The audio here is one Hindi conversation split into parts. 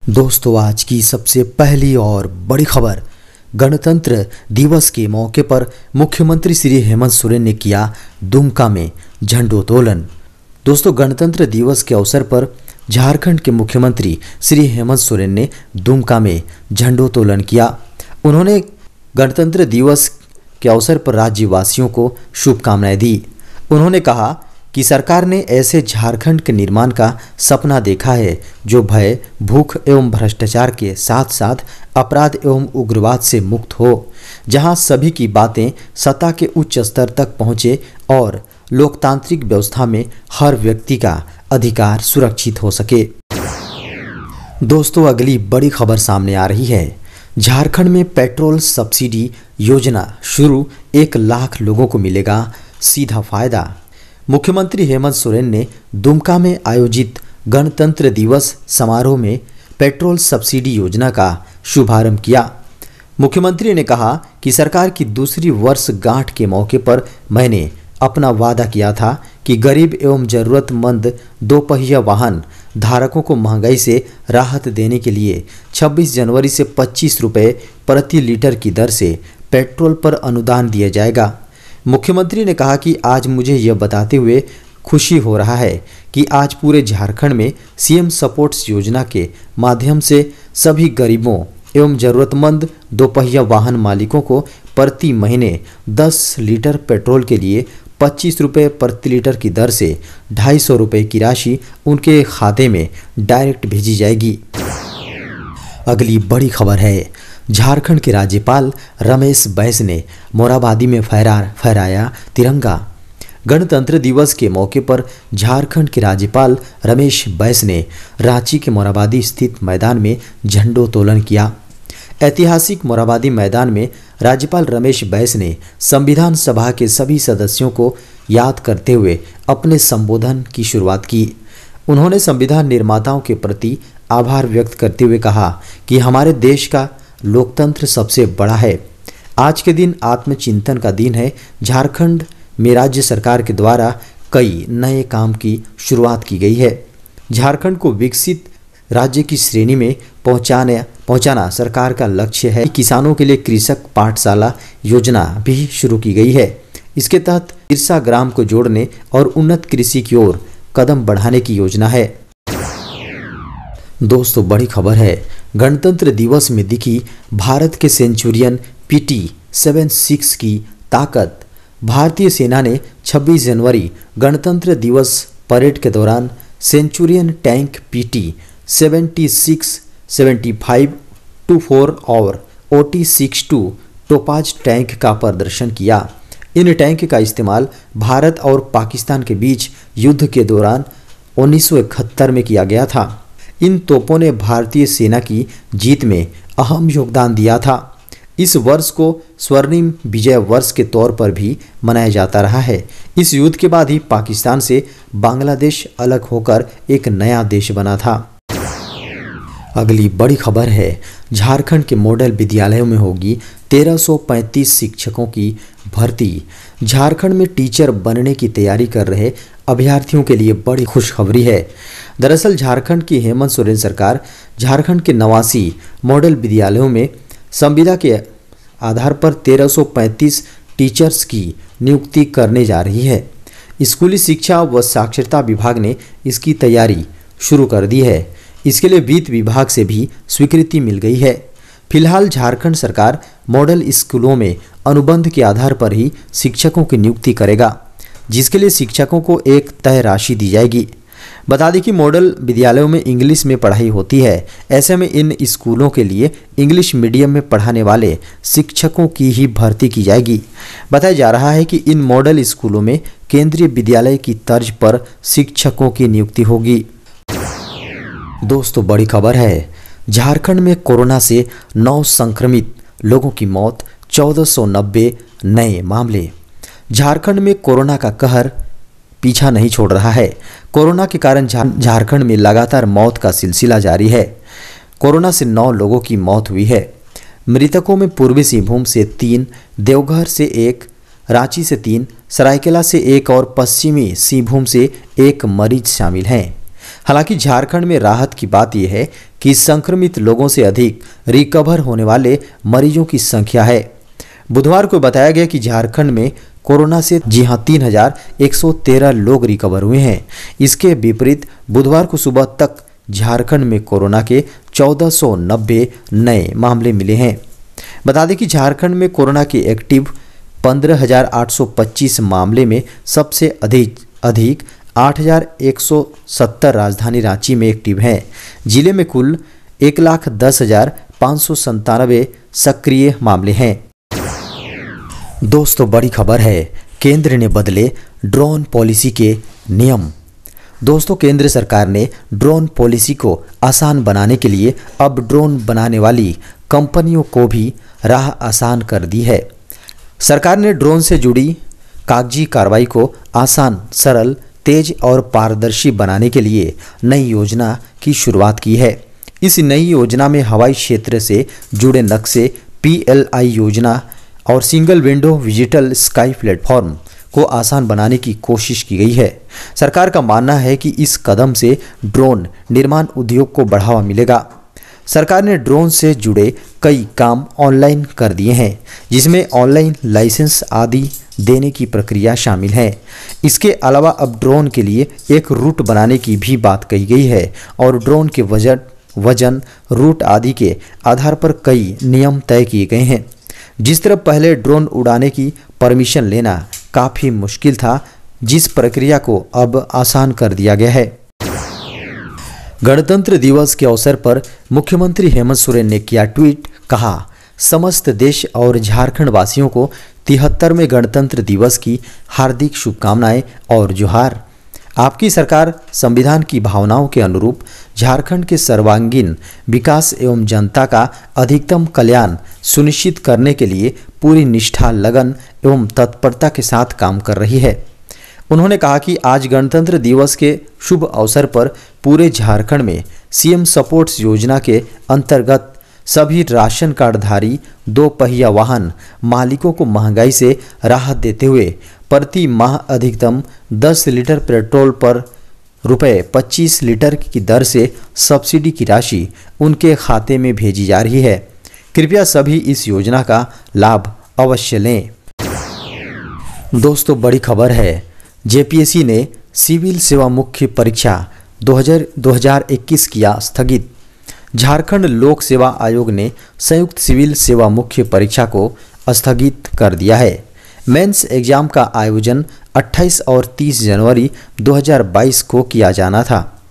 दोस्तों, आज की सबसे पहली और बड़ी खबर। गणतंत्र दिवस के मौके पर मुख्यमंत्री श्री हेमंत सोरेन ने किया दुमका में झंडोत्तोलन। दोस्तों, गणतंत्र दिवस के अवसर पर झारखंड के मुख्यमंत्री श्री हेमंत सोरेन ने दुमका में झंडोत्तोलन किया। उन्होंने गणतंत्र दिवस के अवसर पर राज्यवासियों को शुभकामनाएं दी। उन्होंने कहा कि सरकार ने ऐसे झारखंड के निर्माण का सपना देखा है जो भय, भूख एवं भ्रष्टाचार के साथ साथ अपराध एवं उग्रवाद से मुक्त हो, जहां सभी की बातें सत्ता के उच्च स्तर तक पहुंचे और लोकतांत्रिक व्यवस्था में हर व्यक्ति का अधिकार सुरक्षित हो सके। दोस्तों, अगली बड़ी खबर सामने आ रही है। झारखंड में पेट्रोल सब्सिडी योजना शुरू, 1 लाख लोगों को मिलेगा सीधा फायदा। मुख्यमंत्री हेमंत सोरेन ने दुमका में आयोजित गणतंत्र दिवस समारोह में पेट्रोल सब्सिडी योजना का शुभारंभ किया। मुख्यमंत्री ने कहा कि सरकार की दूसरी वर्षगांठ के मौके पर मैंने अपना वादा किया था कि गरीब एवं जरूरतमंद दोपहिया वाहन धारकों को महंगाई से राहत देने के लिए 26 जनवरी से 25 रुपये प्रति लीटर की दर से पेट्रोल पर अनुदान दिया जाएगा। मुख्यमंत्री ने कहा कि आज मुझे यह बताते हुए खुशी हो रहा है कि आज पूरे झारखंड में सीएम सपोर्ट्स योजना के माध्यम से सभी गरीबों एवं जरूरतमंद दोपहिया वाहन मालिकों को प्रति महीने 10 लीटर पेट्रोल के लिए 25 रुपये प्रति लीटर की दर से 250 रुपये की राशि उनके खाते में डायरेक्ट भेजी जाएगी। अगली बड़ी खबर है। झारखंड के राज्यपाल रमेश बैस ने मोरहाबादी में फहराया तिरंगा। गणतंत्र दिवस के मौके पर झारखंड के राज्यपाल रमेश बैस ने रांची के मोरहाबादी स्थित मैदान में झंडोत्तोलन किया। ऐतिहासिक मोरहाबादी मैदान में राज्यपाल रमेश बैस ने संविधान सभा के सभी सदस्यों को याद करते हुए अपने संबोधन की शुरुआत की। उन्होंने संविधान निर्माताओं के प्रति आभार व्यक्त करते हुए कहा कि हमारे देश का लोकतंत्र सबसे बड़ा है। आज के दिन आत्मचिंतन का दिन है। झारखंड में राज्य सरकार के द्वारा कई नए काम की शुरुआत की गई है। झारखंड को विकसित राज्य की श्रेणी में पहुंचाना सरकार का लक्ष्य है। किसानों के लिए कृषक पाठशाला योजना भी शुरू की गई है। इसके तहत इरसा ग्राम को जोड़ने और उन्नत कृषि की ओर कदम बढ़ाने की योजना है। दोस्तों, बड़ी खबर है। गणतंत्र दिवस में दिखी भारत के सेंचुरियन PT-76 की ताकत। भारतीय सेना ने 26 जनवरी गणतंत्र दिवस परेड के दौरान सेंचुरियन टैंक PT-76, 75-24 और OT-62 टोपाज टैंक का प्रदर्शन किया। इन टैंक का इस्तेमाल भारत और पाकिस्तान के बीच युद्ध के दौरान 1971 में किया गया था। इन तोपों ने भारतीय सेना की जीत में अहम योगदान दिया था। इस वर्ष को स्वर्णिम विजय वर्ष के तौर पर भी मनाया जाता रहा है। इस युद्ध के बाद ही पाकिस्तान से बांग्लादेश अलग होकर एक नया देश बना था। अगली बड़ी खबर है। झारखंड के मॉडल विद्यालयों में होगी 1335 शिक्षकों की भर्ती। झारखंड में टीचर बनने की तैयारी कर रहे अभ्यर्थियों के लिए बड़ी खुशखबरी है। दरअसल झारखंड की हेमंत सोरेन सरकार झारखंड के 89 मॉडल विद्यालयों में संविदा के आधार पर 1335 टीचर्स की नियुक्ति करने जा रही है। स्कूली शिक्षा व साक्षरता विभाग ने इसकी तैयारी शुरू कर दी है। इसके लिए वित्त विभाग से भी स्वीकृति मिल गई है। फिलहाल झारखंड सरकार मॉडल स्कूलों में अनुबंध के आधार पर ही शिक्षकों की नियुक्ति करेगा, जिसके लिए शिक्षकों को एक तय राशि दी जाएगी। बता दें कि मॉडल विद्यालयों में इंग्लिश में पढ़ाई होती है। ऐसे में इन स्कूलों के लिए इंग्लिश मीडियम में पढ़ाने वाले शिक्षकों की ही भर्ती की जाएगी। बताया जा रहा है कि इन मॉडल स्कूलों में केंद्रीय विद्यालय की तर्ज पर शिक्षकों की नियुक्ति होगी। दोस्तों, बड़ी खबर है। झारखंड में कोरोना से 9 संक्रमित लोगों की मौत, 1490 नए मामले। झारखंड में कोरोना का कहर पीछा नहीं छोड़ रहा है। कोरोना के कारण झारखंड में लगातार मौत का सिलसिला जारी है। कोरोना से 9 लोगों की मौत हुई है। मृतकों में पूर्वी सिंहभूम से 3, देवघर से 1, रांची से 3, सरायकेला से 1 और पश्चिमी सिंहभूम से 1 मरीज शामिल हैं। हालांकि झारखंड में राहत की बात यह है कि कि संक्रमित लोगों से अधिक रिकवर होने वाले मरीजों की संख्या है। बुधवार को बताया गया कि झारखंड में कोरोना से 3,113 लोग रिकवर हुए हैं। इसके विपरीत बुधवार को सुबह तक झारखंड में कोरोना के 1490 नए मामले मिले हैं। बता दें कि झारखंड में कोरोना के एक्टिव 15,825 मामले में सबसे अधिक 8,170 राजधानी रांची में एक्टिव हैं। जिले में कुल 1,10,597 सक्रिय मामले हैं। दोस्तों बड़ी खबर है, केंद्र ने बदले ड्रोन पॉलिसी के नियम। दोस्तों केंद्र सरकार ने ड्रोन पॉलिसी को आसान बनाने के लिए अब ड्रोन बनाने वाली कंपनियों को भी राह आसान कर दी है। सरकार ने ड्रोन से जुड़ी कागजी कार्रवाई को आसान, सरल, तेज और पारदर्शी बनाने के लिए नई योजना की शुरुआत की है। इस नई योजना में हवाई क्षेत्र से जुड़े नक्शे, PLI योजना और single window digital sky platform को आसान बनाने की कोशिश की गई है। सरकार का मानना है कि इस कदम से ड्रोन निर्माण उद्योग को बढ़ावा मिलेगा। सरकार ने ड्रोन से जुड़े कई काम ऑनलाइन कर दिए हैं, जिसमें ऑनलाइन लाइसेंस आदि देने की प्रक्रिया शामिल है। इसके अलावा अब ड्रोन के लिए एक रूट बनाने की भी बात कही गई है और ड्रोन के वजन, रूट आदि के आधार पर कई नियम तय किए गए हैं। जिस तरह पहले ड्रोन उड़ाने की परमिशन लेना काफ़ी मुश्किल था, जिस प्रक्रिया को अब आसान कर दिया गया है। गणतंत्र दिवस के अवसर पर मुख्यमंत्री हेमंत सोरेन ने किया ट्वीट, कहा समस्त देश और झारखंड वासियों को 73वें गणतंत्र दिवस की हार्दिक शुभकामनाएं और जोहार। आपकी सरकार संविधान की भावनाओं के अनुरूप झारखंड के सर्वांगीण विकास एवं जनता का अधिकतम कल्याण सुनिश्चित करने के लिए पूरी निष्ठा, लगन एवं तत्परता के साथ काम कर रही है। उन्होंने कहा कि आज गणतंत्र दिवस के शुभ अवसर पर पूरे झारखंड में CM सपोर्ट्स योजना के अंतर्गत सभी राशन कार्डधारी 2 पहिया वाहन मालिकों को महंगाई से राहत देते हुए प्रति माह अधिकतम 10 लीटर पेट्रोल पर ₹25 लीटर की दर से सब्सिडी की राशि उनके खाते में भेजी जा रही है। कृपया सभी इस योजना का लाभ अवश्य लें। दोस्तों बड़ी खबर है, JPSC ने सिविल सेवा मुख्य परीक्षा 2021 किया स्थगित। झारखंड लोक सेवा आयोग ने संयुक्त सिविल सेवा मुख्य परीक्षा को स्थगित कर दिया है। मेंस एग्जाम का आयोजन 28 और 30 जनवरी 2022 को किया जाना था।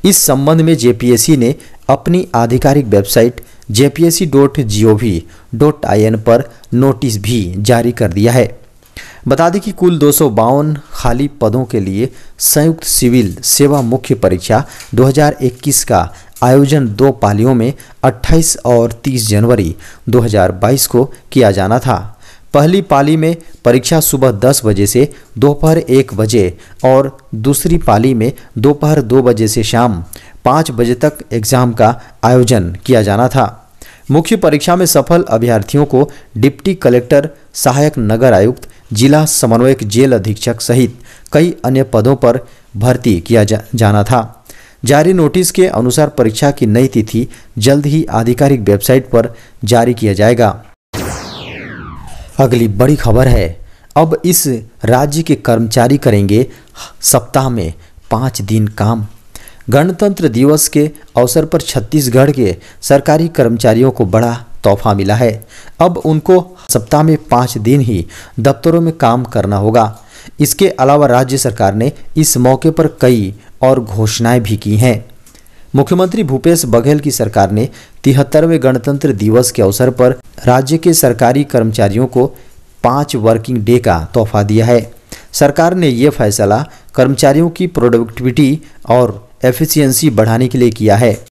इस संबंध में JPSC ने अपनी आधिकारिक वेबसाइट jpsc.gov.in पर नोटिस भी जारी कर दिया है। बता दें कि कुल 252 खाली पदों के लिए संयुक्त सिविल सेवा मुख्य परीक्षा 2021 का आयोजन 2 पालियों में 28 और 30 जनवरी 2022 को किया जाना था। पहली पाली में परीक्षा सुबह 10 बजे से दोपहर 1 बजे और दूसरी पाली में दोपहर 2 बजे से शाम 5 बजे तक एग्जाम का आयोजन किया जाना था। मुख्य परीक्षा में सफल अभ्यर्थियों को डिप्टी कलेक्टर, सहायक नगर आयुक्त, जिला समन्वयक, जेल अधीक्षक सहित कई अन्य पदों पर भर्ती किया जाना था। जारी नोटिस के अनुसार परीक्षा की नई तिथि जल्द ही आधिकारिक वेबसाइट पर जारी किया जाएगा। अगली बड़ी खबर है, अब इस राज्य के कर्मचारी करेंगे सप्ताह में 5 दिन काम। गणतंत्र दिवस के अवसर पर छत्तीसगढ़ के सरकारी कर्मचारियों को बड़ा तोहफा मिला है। अब उनको सप्ताह में 5 दिन ही दफ्तरों में काम करना होगा। इसके अलावा राज्य सरकार ने इस मौके पर कई और घोषणाएं भी की हैं। मुख्यमंत्री भूपेश बघेल की सरकार ने 73वें गणतंत्र दिवस के अवसर पर राज्य के सरकारी कर्मचारियों को 5 वर्किंग डे का तोहफा दिया है। सरकार ने ये फैसला कर्मचारियों की प्रोडक्टिविटी और एफिशिएंसी बढ़ाने के लिए किया है।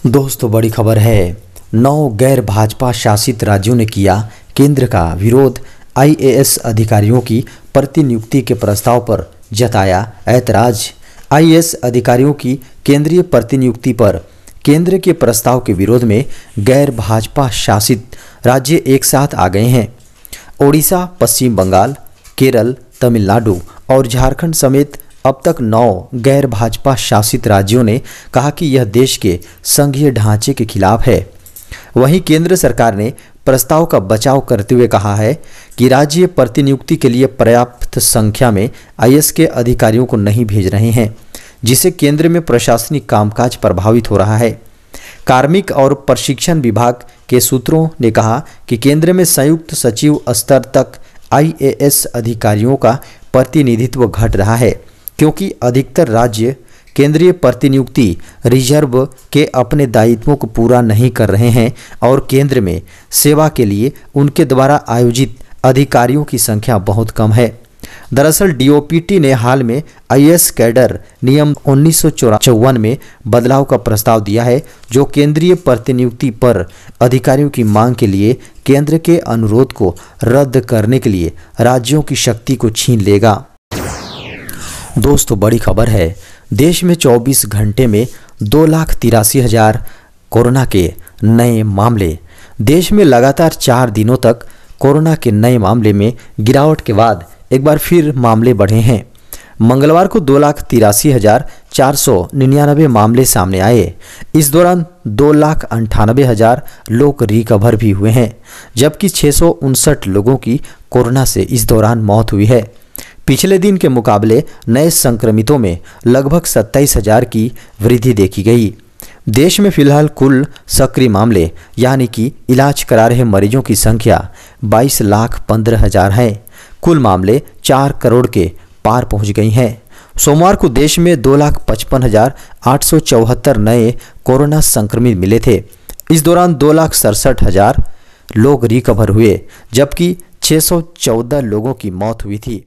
दोस्तों बड़ी खबर है, 9 गैर भाजपा शासित राज्यों ने किया केंद्र का विरोध। IAS अधिकारियों की प्रतिनियुक्ति के प्रस्ताव पर जताया ऐतराज। IAS अधिकारियों की केंद्रीय प्रतिनियुक्ति पर केंद्र के प्रस्ताव के विरोध में गैर भाजपा शासित राज्य एक साथ आ गए हैं। ओडिशा, पश्चिम बंगाल, केरल, तमिलनाडु और झारखंड समेत अब तक 9 गैर भाजपा शासित राज्यों ने कहा कि यह देश के संघीय ढांचे के खिलाफ है। वहीं केंद्र सरकार ने प्रस्ताव का बचाव करते हुए कहा है कि राज्य प्रतिनियुक्ति के लिए पर्याप्त संख्या में आईएएस के अधिकारियों को नहीं भेज रहे हैं, जिससे केंद्र में प्रशासनिक कामकाज प्रभावित हो रहा है। कार्मिक और प्रशिक्षण विभाग के सूत्रों ने कहा कि केंद्र में संयुक्त सचिव स्तर तक आईएएस अधिकारियों का प्रतिनिधित्व घट रहा है, क्योंकि अधिकतर राज्य केंद्रीय प्रतिनियुक्ति रिजर्व के अपने दायित्वों को पूरा नहीं कर रहे हैं और केंद्र में सेवा के लिए उनके द्वारा आयोजित अधिकारियों की संख्या बहुत कम है। दरअसल डीओपीटी ने हाल में आईएएस कैडर नियम 1954 में बदलाव का प्रस्ताव दिया है, जो केंद्रीय प्रतिनियुक्ति पर अधिकारियों की मांग के लिए केंद्र के अनुरोध को रद्द करने के लिए राज्यों की शक्ति को छीन लेगा। दोस्तों, बड़ी खबर है। देश में 24 घंटे में 2,83,000 कोरोना के नए मामले। देश में लगातार 4 दिनों तक कोरोना के नए मामले में गिरावट के बाद एक बार फिर मामले बढ़े हैं। मंगलवार को 2,83,499 मामले सामने आए। इस दौरान 2,98,000 लोग रिकवर भी हुए हैं, जबकि 659 लोगों की कोरोना से इस दौरान मौत हुई है। पिछले दिन के मुकाबले नए संक्रमितों में लगभग 27,000 की वृद्धि देखी गई। देश में फिलहाल कुल सक्रिय मामले यानी कि इलाज करा रहे मरीजों की संख्या 22,15,000 है। कुल मामले 4 करोड़ के पार पहुंच गई हैं। सोमवार को देश में 2,55,874 नए कोरोना संक्रमित मिले थे। इस दौरान 2,67,000 लोग रिकवर हुए, जबकि 614 लोगों की मौत हुई थी।